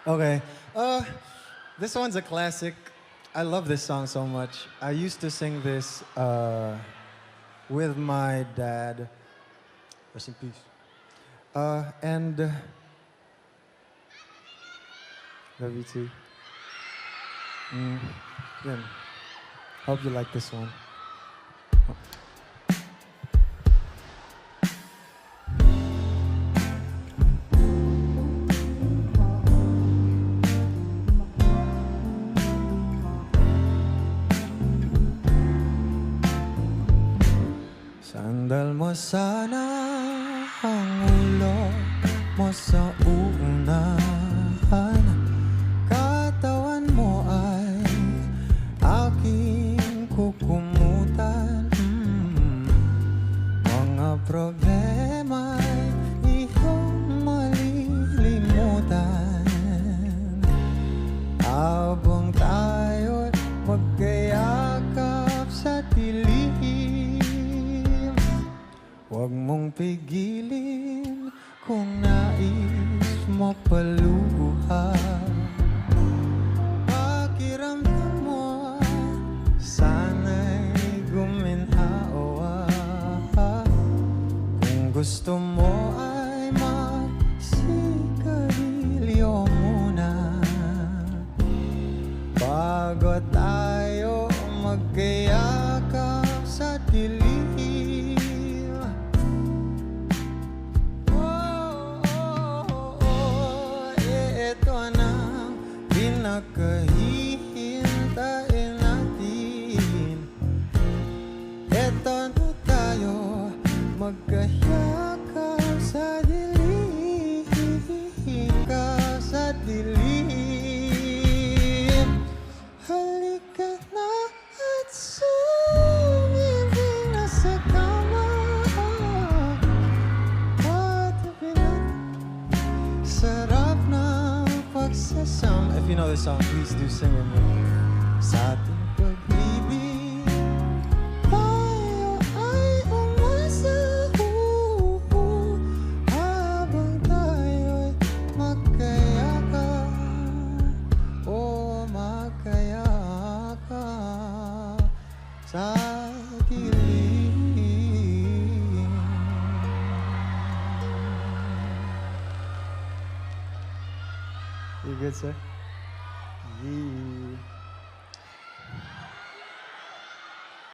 Okay. This one's a classic. I love this song so much. I used to sing this with my dad. Rest in peace. And love you too. Yun. Hope you like this one. Sandal mo sana ang ulo mo sa uunahan. Katawan mo ay aking kukumutan. Mga problema'y iyong malilimutan. Habang tayo'y magkayakap sa dilim, huwag mong pigilin kung nais mo paluha. Pakiramdam mo sana'y guminhawa. Kung gusto mo ay magsigarilyo muna bago tayo magkayakap sa dilim. Pinakahihintayin natin. Eto na tayo magkayakap sa dilim. Sa dilim. Halika na at sumibig na sa kama. Patabilan, sarap na pagsasama. If you know this song, please do sing with me. Sa ating pag-ibig, tayo ay umasa. Habang tayo'y magkayakap. Magkayakap sa dilim. You good, sir? Yeah.